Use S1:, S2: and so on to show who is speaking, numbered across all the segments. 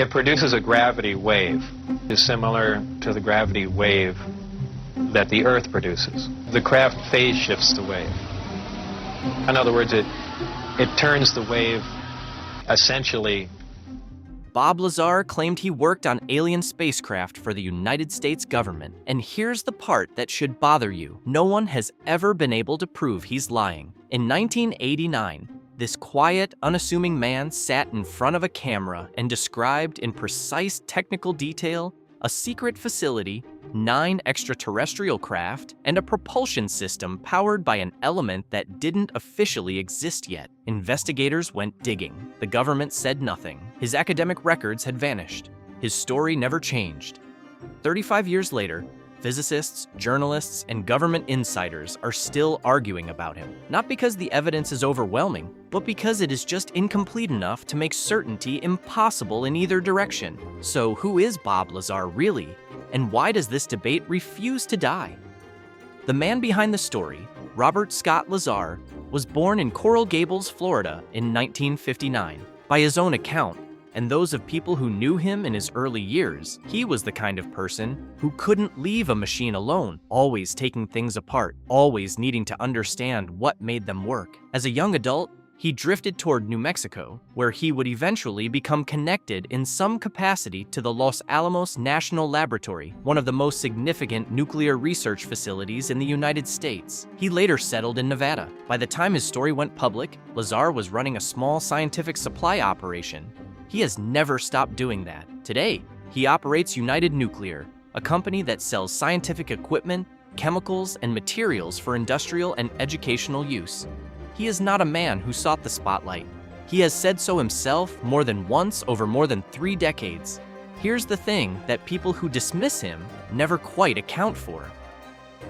S1: It produces a gravity wave, is similar to the gravity wave that the Earth produces. The craft phase shifts the wave. In other words, it turns the wave essentially.
S2: Bob Lazar claimed he worked on alien spacecraft for the United States government. And here's the part that should bother you. No one has ever been able to prove he's lying. In 1989, this quiet, unassuming man sat in front of a camera and described in precise technical detail a secret facility, 9 extraterrestrial craft, and a propulsion system powered by an element that didn't officially exist yet. Investigators went digging. The government said nothing. His academic records had vanished. His story never changed. 35 years later, physicists, journalists, and government insiders are still arguing about him. Not because the evidence is overwhelming, but because it is just incomplete enough to make certainty impossible in either direction. So who is Bob Lazar really? And why does this debate refuse to die? The man behind the story, Robert Scott Lazar, was born in Coral Gables, Florida in 1959. By his own account, and those of people who knew him in his early years, he was the kind of person who couldn't leave a machine alone, always taking things apart, always needing to understand what made them work. As a young adult, he drifted toward New Mexico, where he would eventually become connected in some capacity to the Los Alamos National Laboratory, one of the most significant nuclear research facilities in the United States. He later settled in Nevada. By the time his story went public, Lazar was running a small scientific supply operation. He has never stopped doing that. Today, he operates United Nuclear, a company that sells scientific equipment, chemicals, and materials for industrial and educational use. He is not a man who sought the spotlight. He has said so himself more than once over more than 3 decades. Here's the thing that people who dismiss him never quite account for.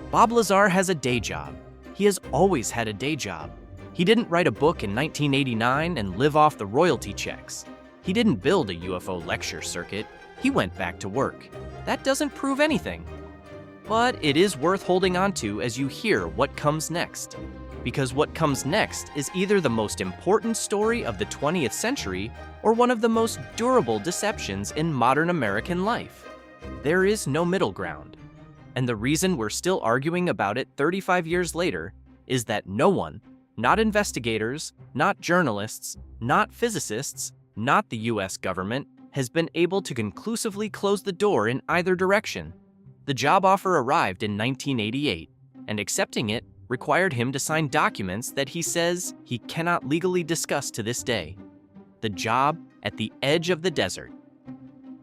S2: Bob Lazar has a day job. He has always had a day job. He didn't write a book in 1989 and live off the royalty checks. He didn't build a UFO lecture circuit. He went back to work. That doesn't prove anything. But it is worth holding on to as you hear what comes next. Because what comes next is either the most important story of the 20th century or one of the most durable deceptions in modern American life. There is no middle ground. And the reason we're still arguing about it 35 years later is that no one, not investigators, not journalists, not physicists, not the US government, has been able to conclusively close the door in either direction. The job offer arrived in 1988, and accepting it required him to sign documents that he says he cannot legally discuss to this day. The job at the edge of the desert.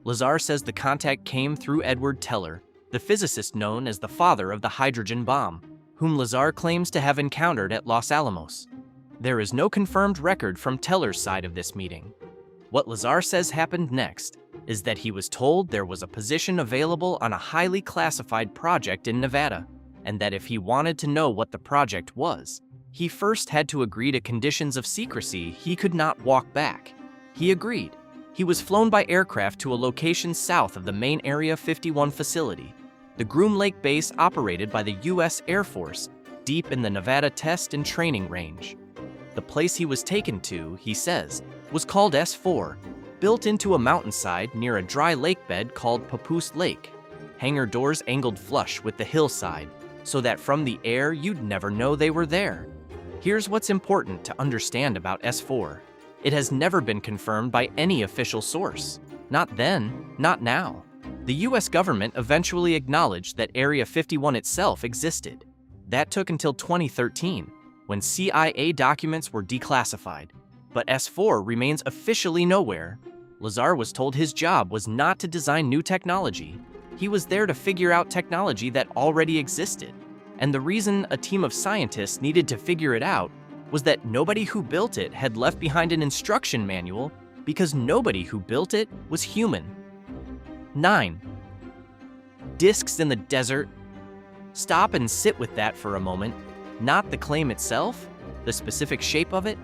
S2: Lazar says the contact came through Edward Teller, the physicist known as the father of the hydrogen bomb, whom Lazar claims to have encountered at Los Alamos. There is no confirmed record from Teller's side of this meeting. What Lazar says happened next is that he was told there was a position available on a highly classified project in Nevada, and that if he wanted to know what the project was, he first had to agree to conditions of secrecy he could not walk back. He agreed. He was flown by aircraft to a location south of the main Area 51 facility, the Groom Lake base operated by the U.S. Air Force, deep in the Nevada Test and Training Range. The place he was taken to, he says, was called S4, built into a mountainside near a dry lake bed called Papoose Lake. Hangar doors angled flush with the hillside, so that from the air you'd never know they were there. Here's what's important to understand about S4. It has never been confirmed by any official source. Not then, not now. The US government eventually acknowledged that Area 51 itself existed. That took until 2013, when CIA documents were declassified. But S4 remains officially nowhere. Lazar was told his job was not to design new technology. He was there to figure out technology that already existed. And the reason a team of scientists needed to figure it out was that nobody who built it had left behind an instruction manual because nobody who built it was human. 9. Discs in the desert. Stop and sit with that for a moment. Not the claim itself, the specific shape of it.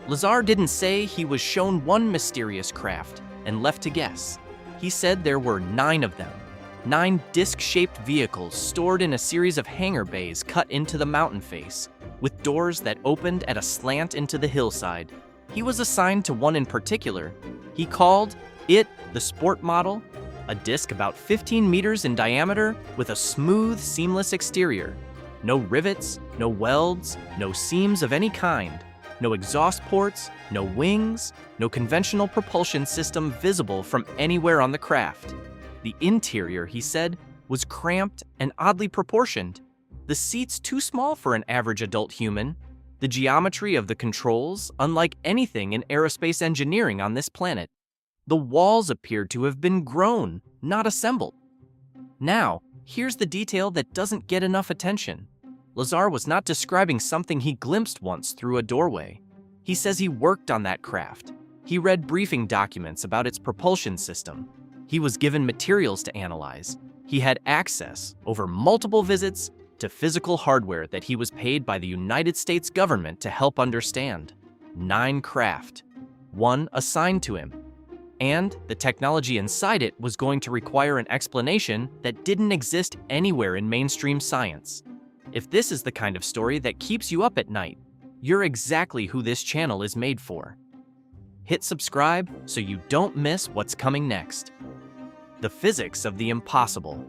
S2: Lazar didn't say he was shown one mysterious craft and left to guess. He said there were 9 of them. 9 disc-shaped vehicles stored in a series of hangar bays cut into the mountain face, with doors that opened at a slant into the hillside. He was assigned to one in particular. He called it The Sport model, a disc about 15 meters in diameter with a smooth, seamless exterior. No rivets, no welds, no seams of any kind, no exhaust ports, no wings, no conventional propulsion system visible from anywhere on the craft. The interior, he said, was cramped and oddly proportioned. The seats too small for an average adult human. The geometry of the controls unlike anything in aerospace engineering on this planet. The walls appeared to have been grown, not assembled. Now, here's the detail that doesn't get enough attention. Lazar was not describing something he glimpsed once through a doorway. He says he worked on that craft. He read briefing documents about its propulsion system. He was given materials to analyze. He had access, over multiple visits, to physical hardware that he was paid by the United States government to help understand. 9 craft, 1 assigned to him. And the technology inside it was going to require an explanation that didn't exist anywhere in mainstream science. If this is the kind of story that keeps you up at night, you're exactly who this channel is made for. Hit subscribe so you don't miss what's coming next. The physics of the impossible.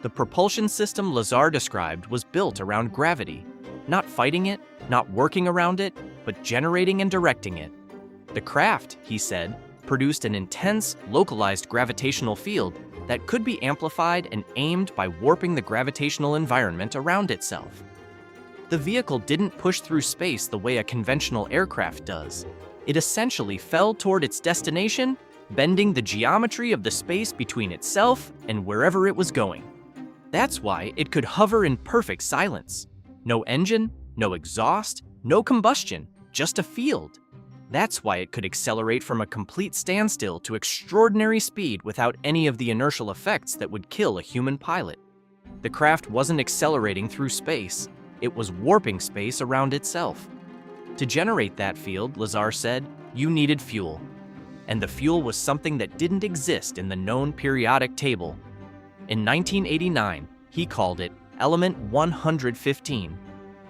S2: The propulsion system Lazar described was built around gravity, not fighting it, not working around it, but generating and directing it. The craft, he said, produced an intense, localized gravitational field that could be amplified and aimed by warping the gravitational environment around itself. The vehicle didn't push through space the way a conventional aircraft does. It essentially fell toward its destination, bending the geometry of the space between itself and wherever it was going. That's why it could hover in perfect silence. No engine, no exhaust, no combustion, just a field. That's why it could accelerate from a complete standstill to extraordinary speed without any of the inertial effects that would kill a human pilot. The craft wasn't accelerating through space, it was warping space around itself. To generate that field, Lazar said, you needed fuel. And the fuel was something that didn't exist in the known periodic table. In 1989, he called it Element 115.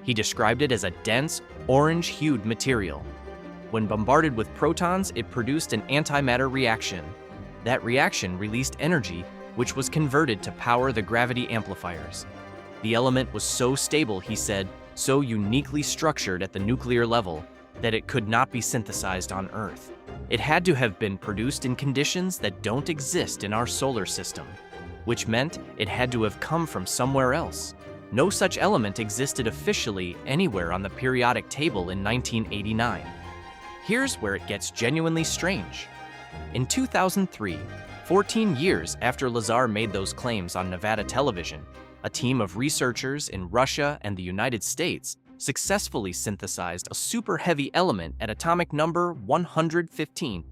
S2: He described it as a dense, orange-hued material. When bombarded with protons, it produced an antimatter reaction. That reaction released energy, which was converted to power the gravity amplifiers. The element was so stable, he said, so uniquely structured at the nuclear level, that it could not be synthesized on Earth. It had to have been produced in conditions that don't exist in our solar system, which meant it had to have come from somewhere else. No such element existed officially anywhere on the periodic table in 1989. Here's where it gets genuinely strange. In 2003, 14 years after Lazar made those claims on Nevada television, a team of researchers in Russia and the United States successfully synthesized a super heavy element at atomic number 115.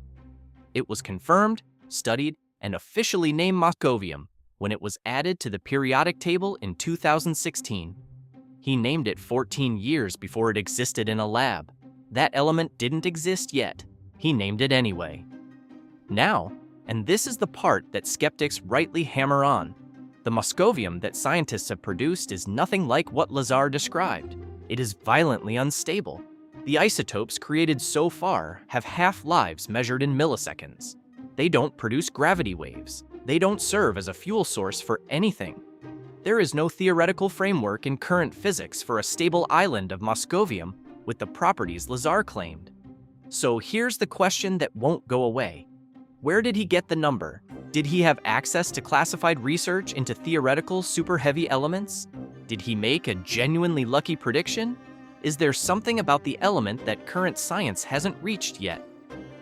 S2: It was confirmed, studied, and officially named moscovium when it was added to the periodic table in 2016. He named it 14 years before it existed in a lab. That element didn't exist yet. He named it anyway. Now, and this is the part that skeptics rightly hammer on, the moscovium that scientists have produced is nothing like what Lazar described. It is violently unstable. The isotopes created so far have half-lives measured in milliseconds. They don't produce gravity waves. They don't serve as a fuel source for anything. There is no theoretical framework in current physics for a stable island of moscovium with the properties Lazar claimed. So here's the question that won't go away. Where did he get the number? Did he have access to classified research into theoretical super-heavy elements? Did he make a genuinely lucky prediction? Is there something about the element that current science hasn't reached yet?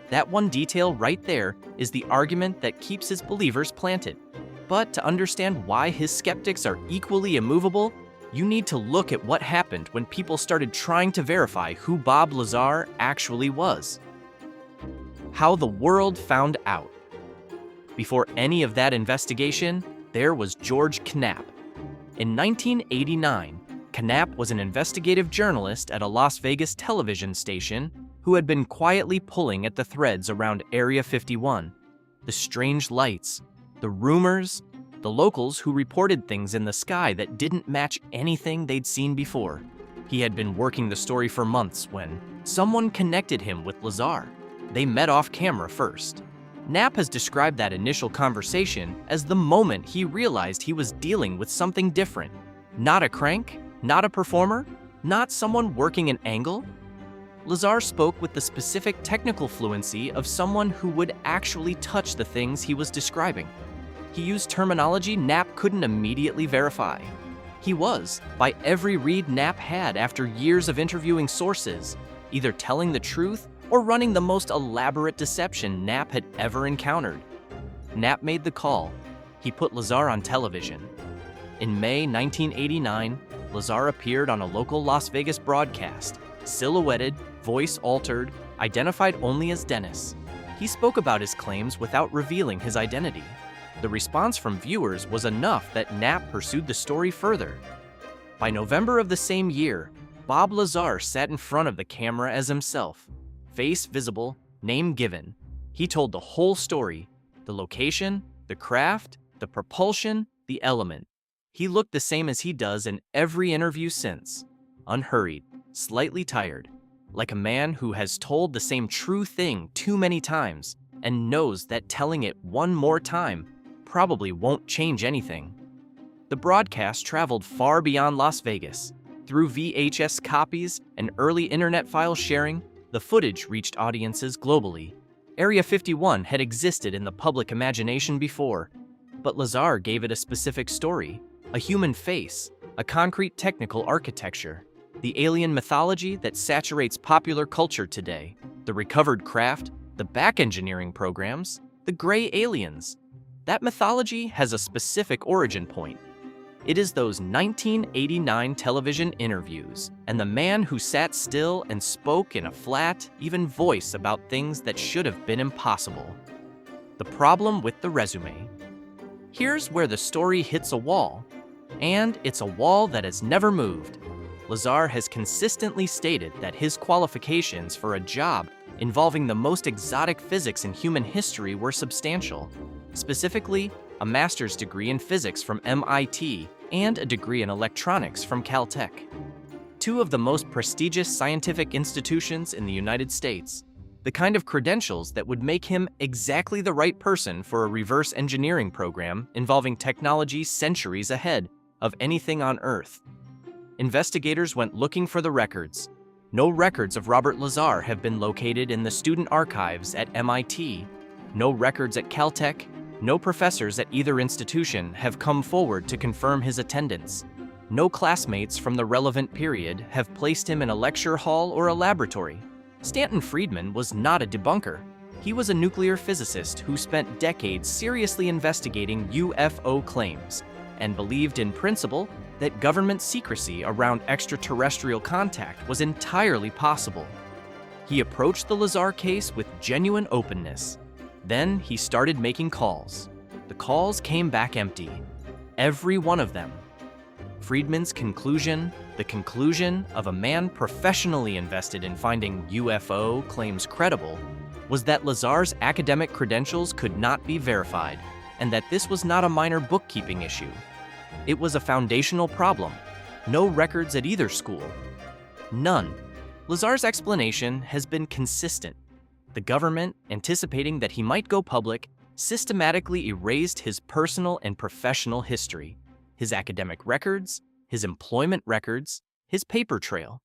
S2: That one detail right there is the argument that keeps his believers planted. But to understand why his skeptics are equally immovable, you need to look at what happened when people started trying to verify who Bob Lazar actually was. How the world found out. Before any of that investigation, there was George Knapp. In 1989, Knapp was an investigative journalist at a Las Vegas television station who had been quietly pulling at the threads around Area 51. The strange lights, the rumors, the locals who reported things in the sky that didn't match anything they'd seen before. He had been working the story for months when someone connected him with Lazar. They met off camera first. Knapp has described that initial conversation as the moment he realized he was dealing with something different. Not a crank, not a performer, not someone working an angle. Lazar spoke with the specific technical fluency of someone who would actually touch the things he was describing. He used terminology Knapp couldn't immediately verify. He was, by every read Knapp had after years of interviewing sources, either telling the truth or running the most elaborate deception Knapp had ever encountered. Knapp made the call. He put Lazar on television. In May 1989, Lazar appeared on a local Las Vegas broadcast, silhouetted, voice altered, identified only as Dennis. He spoke about his claims without revealing his identity. The response from viewers was enough that Knapp pursued the story further. By November of the same year, Bob Lazar sat in front of the camera as himself. Face visible, name given. He told the whole story, the location, the craft, the propulsion, the element. He looked the same as he does in every interview since. Unhurried, slightly tired, like a man who has told the same true thing too many times and knows that telling it one more time probably won't change anything. The broadcast traveled far beyond Las Vegas. Through VHS copies and early internet file sharing, the footage reached audiences globally. Area 51 had existed in the public imagination before, but Lazar gave it a specific story, a human face, a concrete technical architecture, the alien mythology that saturates popular culture today, the recovered craft, the back engineering programs, the gray aliens. That mythology has a specific origin point. It is those 1989 television interviews and the man who sat still and spoke in a flat, even voice about things that should have been impossible. The problem with the resume. Here's where the story hits a wall, and it's a wall that has never moved. Lazar has consistently stated that his qualifications for a job involving the most exotic physics in human history were substantial. Specifically, a master's degree in physics from MIT and a degree in electronics from Caltech. Two of the most prestigious scientific institutions in the United States. The kind of credentials that would make him exactly the right person for a reverse engineering program involving technology centuries ahead of anything on Earth. Investigators went looking for the records. No records of Robert Lazar have been located in the student archives at MIT. No records at Caltech. No professors at either institution have come forward to confirm his attendance. No classmates from the relevant period have placed him in a lecture hall or a laboratory. Stanton Friedman was not a debunker. He was a nuclear physicist who spent decades seriously investigating UFO claims and believed in principle that government secrecy around extraterrestrial contact was entirely possible. He approached the Lazar case with genuine openness. Then he started making calls. The calls came back empty. Every one of them. Friedman's conclusion, the conclusion of a man professionally invested in finding UFO claims credible, was that Lazar's academic credentials could not be verified, and that this was not a minor bookkeeping issue. It was a foundational problem. No records at either school. None. Lazar's explanation has been consistent. The government, anticipating that he might go public, systematically erased his personal and professional history, his academic records, his employment records, his paper trail.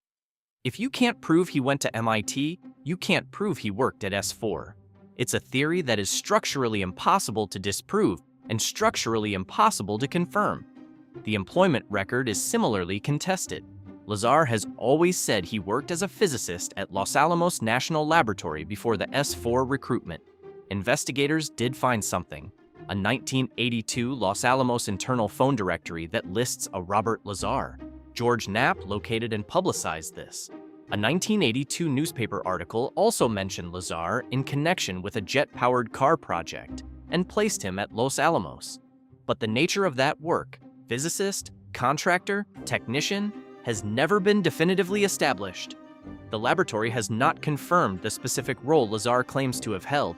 S2: If you can't prove he went to MIT, you can't prove he worked at S4. It's a theory that is structurally impossible to disprove and structurally impossible to confirm. The employment record is similarly contested. Lazar has always said he worked as a physicist at Los Alamos National Laboratory before the S4 recruitment. Investigators did find something, a 1982 Los Alamos internal phone directory that lists a Robert Lazar. George Knapp located and publicized this. A 1982 newspaper article also mentioned Lazar in connection with a jet-powered car project and placed him at Los Alamos. But the nature of that work, physicist, contractor, technician, has never been definitively established. The laboratory has not confirmed the specific role Lazar claims to have held,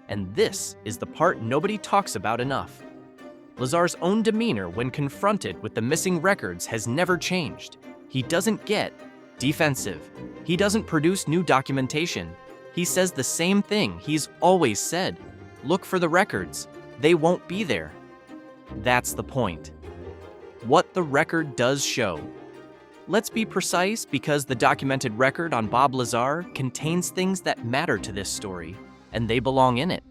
S2: and this is the part nobody talks about enough. Lazar's own demeanor when confronted with the missing records has never changed. He doesn't get defensive. He doesn't produce new documentation. He says the same thing he's always said. Look for the records. They won't be there. That's the point. What the record does show. Let's be precise, because the documented record on Bob Lazar contains things that matter to this story, and they belong in it.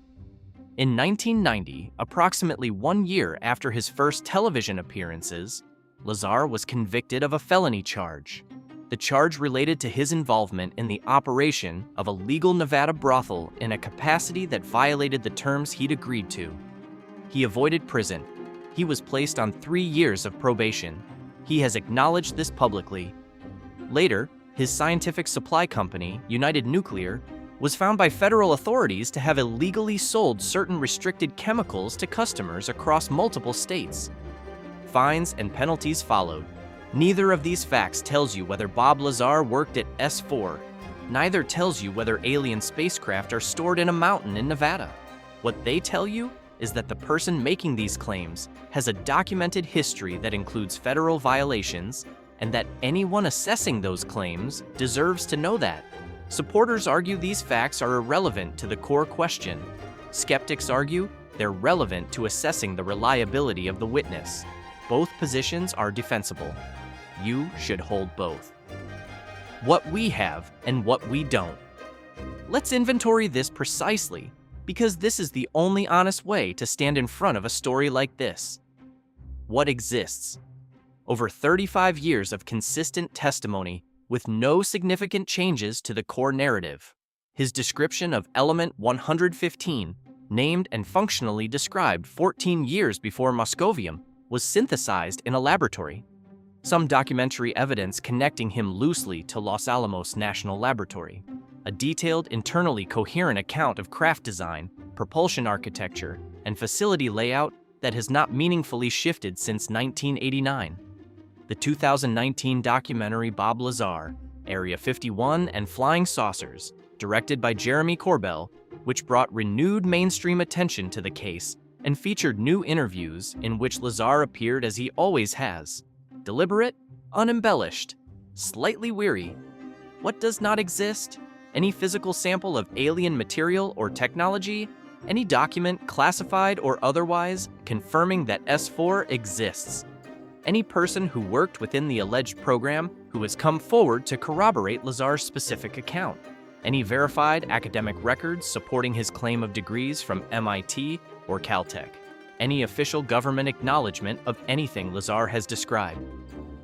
S2: In 1990, approximately 1 year after his first television appearances, Lazar was convicted of a felony charge. The charge related to his involvement in the operation of a legal Nevada brothel in a capacity that violated the terms he'd agreed to. He avoided prison. He was placed on 3 years of probation. He has acknowledged this publicly. Later, his scientific supply company, United Nuclear, was found by federal authorities to have illegally sold certain restricted chemicals to customers across multiple states. Fines and penalties followed. Neither of these facts tells you whether Bob Lazar worked at S4. Neither tells you whether alien spacecraft are stored in a mountain in Nevada. What they tell you is that the person making these claims has a documented history that includes federal violations, and that anyone assessing those claims deserves to know that. Supporters argue these facts are irrelevant to the core question. Skeptics argue they're relevant to assessing the reliability of the witness. Both positions are defensible. You should hold both. What we have and what we don't. Let's inventory this precisely, because this is the only honest way to stand in front of a story like this. What exists? Over 35 years of consistent testimony with no significant changes to the core narrative. His description of element 115, named and functionally described 14 years before Moscovium, was synthesized in a laboratory. Some documentary evidence connecting him loosely to Los Alamos National Laboratory. A detailed, internally coherent account of craft design, propulsion architecture, and facility layout that has not meaningfully shifted since 1989. The 2019 documentary Bob Lazar, Area 51 and Flying Saucers, directed by Jeremy Corbell, which brought renewed mainstream attention to the case and featured new interviews in which Lazar appeared as he always has. Deliberate, unembellished, slightly weary. What does not exist? Any physical sample of alien material or technology? Any document, classified or otherwise, confirming that S4 exists? Any person who worked within the alleged program who has come forward to corroborate Lazar's specific account? Any verified academic records supporting his claim of degrees from MIT or Caltech? Any official government acknowledgement of anything Lazar has described?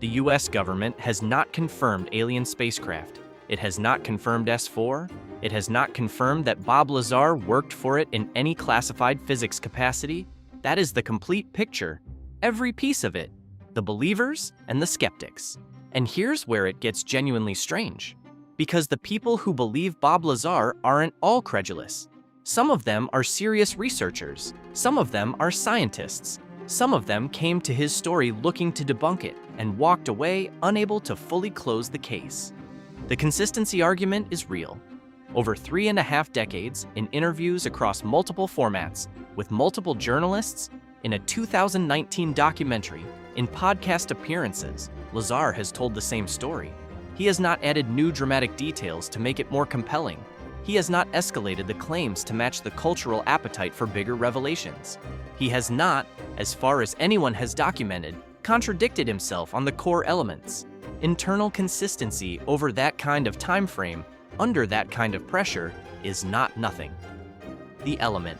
S2: The US government has not confirmed alien spacecraft. It has not confirmed S4. It has not confirmed that Bob Lazar worked for it in any classified physics capacity. That is the complete picture. Every piece of it. The believers and the skeptics. And here's where it gets genuinely strange. Because the people who believe Bob Lazar aren't all credulous. Some of them are serious researchers. Some of them are scientists. Some of them came to his story looking to debunk it and walked away unable to fully close the case. The consistency argument is real. Over 3.5 decades, in interviews across multiple formats, with multiple journalists, in a 2019 documentary, in podcast appearances, Lazar has told the same story. He has not added new dramatic details to make it more compelling. He has not escalated the claims to match the cultural appetite for bigger revelations. He has not, as far as anyone has documented, contradicted himself on the core elements. Internal consistency over that kind of time frame, under that kind of pressure, is not nothing. The element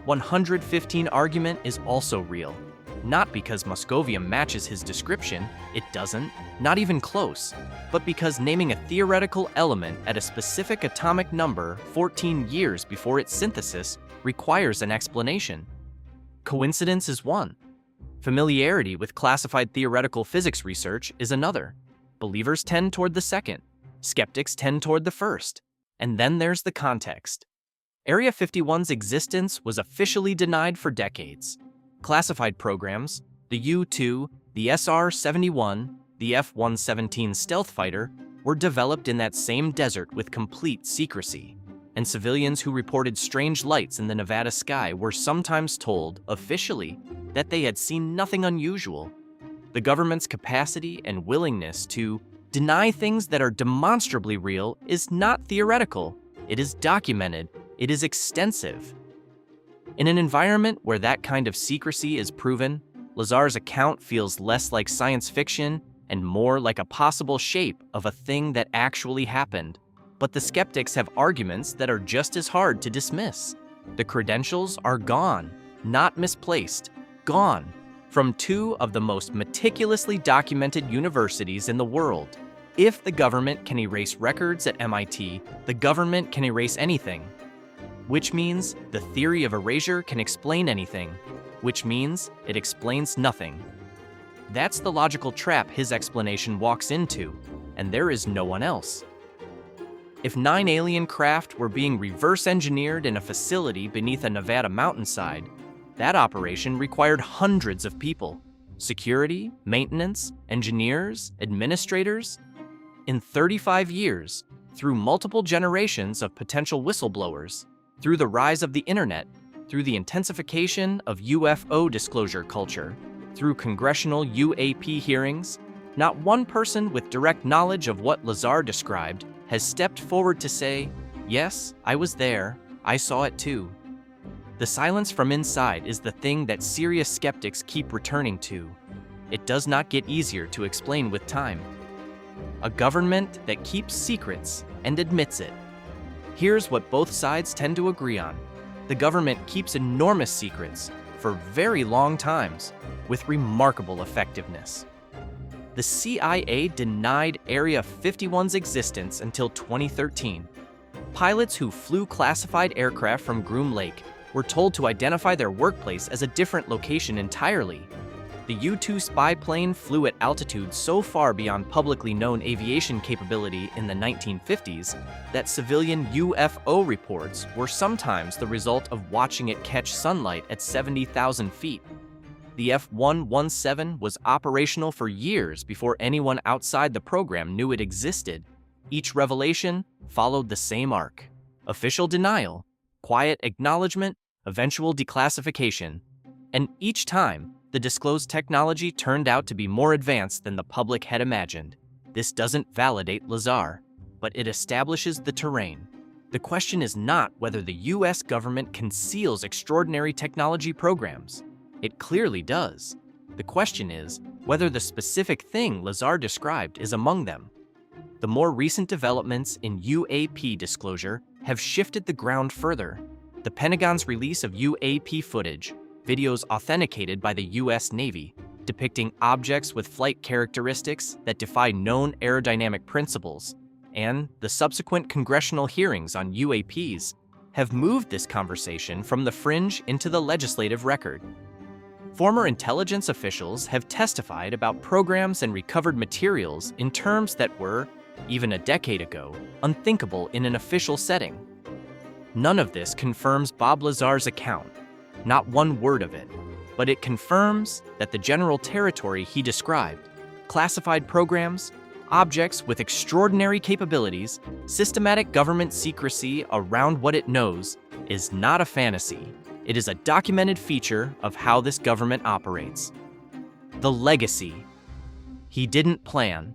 S2: 115 argument is also real. Not because Moscovium matches his description, it doesn't, not even close, but because naming a theoretical element at a specific atomic number 14 years before its synthesis requires an explanation. Coincidence is one. Familiarity with classified theoretical physics research is another. Believers tend toward the second. Skeptics tend toward the first. And then there's the context. Area 51's existence was officially denied for decades. Classified programs, the U-2, the SR-71, the F-117 stealth fighter, were developed in that same desert with complete secrecy. And civilians who reported strange lights in the Nevada sky were sometimes told, officially, that they had seen nothing unusual. The government's capacity and willingness to deny things that are demonstrably real is not theoretical. It is documented. It is extensive. In an environment where that kind of secrecy is proven, Lazar's account feels less like science fiction and more like a possible shape of a thing that actually happened. But the skeptics have arguments that are just as hard to dismiss. The credentials are gone, not misplaced, gone, from two of the most meticulously documented universities in the world. If the government can erase records at MIT, the government can erase anything. Which means the theory of erasure can explain anything, which means it explains nothing. That's the logical trap his explanation walks into, and there is no one else. If 9 alien craft were being reverse engineered in a facility beneath a Nevada mountainside, that operation required hundreds of people: security, maintenance, engineers, administrators. In 35 years, through multiple generations of potential whistleblowers, through the rise of the internet, through the intensification of UFO disclosure culture, through congressional UAP hearings, not one person with direct knowledge of what Lazar described has stepped forward to say, "Yes, I was there, I saw it too." The silence from inside is the thing that serious skeptics keep returning to. It does not get easier to explain with time. A government that keeps secrets and admits it. Here's what both sides tend to agree on. The government keeps enormous secrets for very long times with remarkable effectiveness. The CIA denied Area 51's existence until 2013. Pilots who flew classified aircraft from Groom Lake were told to identify their workplace as a different location entirely. The U-2 spy plane flew at altitudes so far beyond publicly known aviation capability in the 1950s that civilian UFO reports were sometimes the result of watching it catch sunlight at 70,000 feet. The F-117 was operational for years before anyone outside the program knew it existed. Each revelation followed the same arc: official denial, quiet acknowledgement, eventual declassification. And each time, the disclosed technology turned out to be more advanced than the public had imagined. This doesn't validate Lazar, but it establishes the terrain. The question is not whether the US government conceals extraordinary technology programs. It clearly does. The question is whether the specific thing Lazar described is among them. The more recent developments in UAP disclosure have shifted the ground further. The Pentagon's release of UAP footage, videos authenticated by the US Navy, depicting objects with flight characteristics that defy known aerodynamic principles, and the subsequent congressional hearings on UAPs have moved this conversation from the fringe into the legislative record. Former intelligence officials have testified about programs and recovered materials in terms that were, even a decade ago, unthinkable in an official setting. None of this confirms Bob Lazar's account, not one word of it, but it confirms that the general territory he described, classified programs, objects with extraordinary capabilities, systematic government secrecy around what it knows, is not a fantasy. It is a documented feature of how this government operates. The legacy. He didn't plan.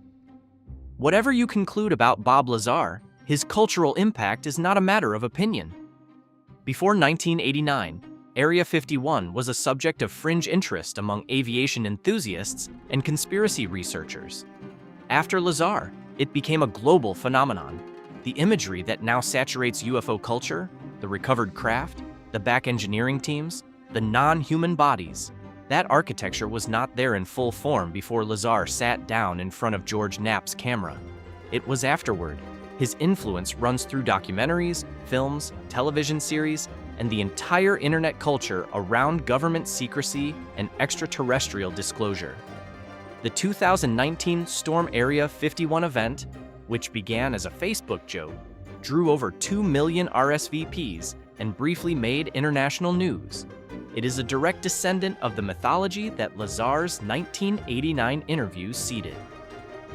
S2: Whatever you conclude about Bob Lazar, his cultural impact is not a matter of opinion. Before 1989, Area 51 was a subject of fringe interest among aviation enthusiasts and conspiracy researchers. After Lazar, it became a global phenomenon. The imagery that now saturates UFO culture, the recovered craft, the back engineering teams, the non-human bodies, that architecture was not there in full form before Lazar sat down in front of George Knapp's camera. It was afterward. His influence runs through documentaries, films, television series, and the entire internet culture around government secrecy and extraterrestrial disclosure. The 2019 Storm Area 51 event, which began as a Facebook joke, drew over 2 million RSVPs and briefly made international news. It is a direct descendant of the mythology that Lazar's 1989 interview seeded.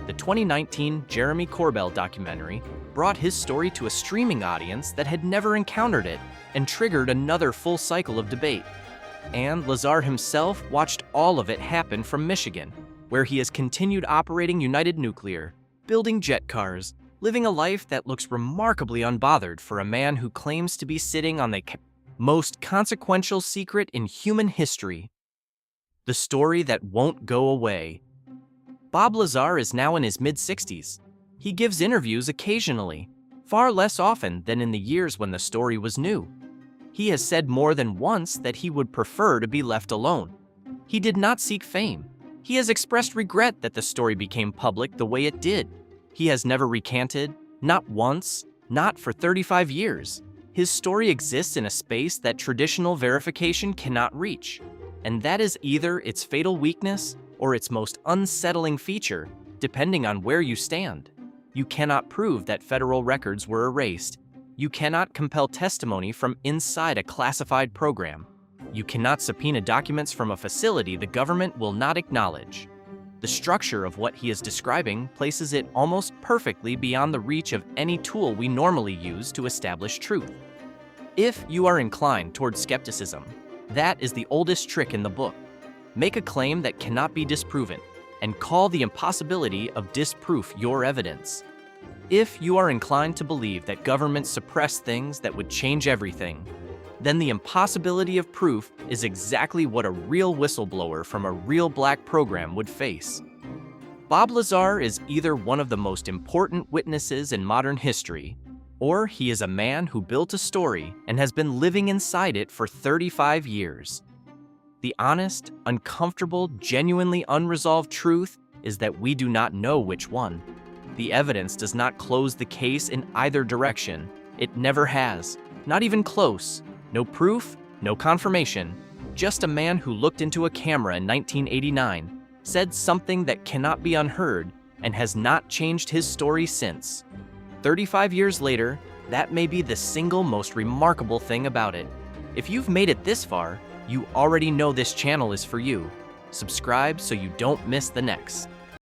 S2: The 2019 Jeremy Corbell documentary brought his story to a streaming audience that had never encountered it and triggered another full cycle of debate. And Lazar himself watched all of it happen from Michigan, where he has continued operating United Nuclear, building jet cars, living a life that looks remarkably unbothered for a man who claims to be sitting on the Most consequential secret in human history. The story that won't go away. Bob Lazar is now in his mid-60s. He gives interviews occasionally, far less often than in the years when the story was new. He has said more than once that he would prefer to be left alone. He did not seek fame. He has expressed regret that the story became public the way it did. He has never recanted, not once, not for 35 years. His story exists in a space that traditional verification cannot reach, and that is either its fatal weakness or its most unsettling feature, depending on where you stand. You cannot prove that federal records were erased. You cannot compel testimony from inside a classified program. You cannot subpoena documents from a facility the government will not acknowledge. The structure of what he is describing places it almost perfectly beyond the reach of any tool we normally use to establish truth. If you are inclined toward skepticism, that is the oldest trick in the book. Make a claim that cannot be disproven, and call the impossibility of disproof your evidence. If you are inclined to believe that governments suppress things that would change everything, then the impossibility of proof is exactly what a real whistleblower from a real black program would face. Bob Lazar is either one of the most important witnesses in modern history, or he is a man who built a story and has been living inside it for 35 years. The honest, uncomfortable, genuinely unresolved truth is that we do not know which one. The evidence does not close the case in either direction. It never has, not even close. No proof, no confirmation, just a man who looked into a camera in 1989, said something that cannot be unheard, and has not changed his story since. 35 years later, that may be the single most remarkable thing about it. If you've made it this far, you already know this channel is for you. Subscribe so you don't miss the next.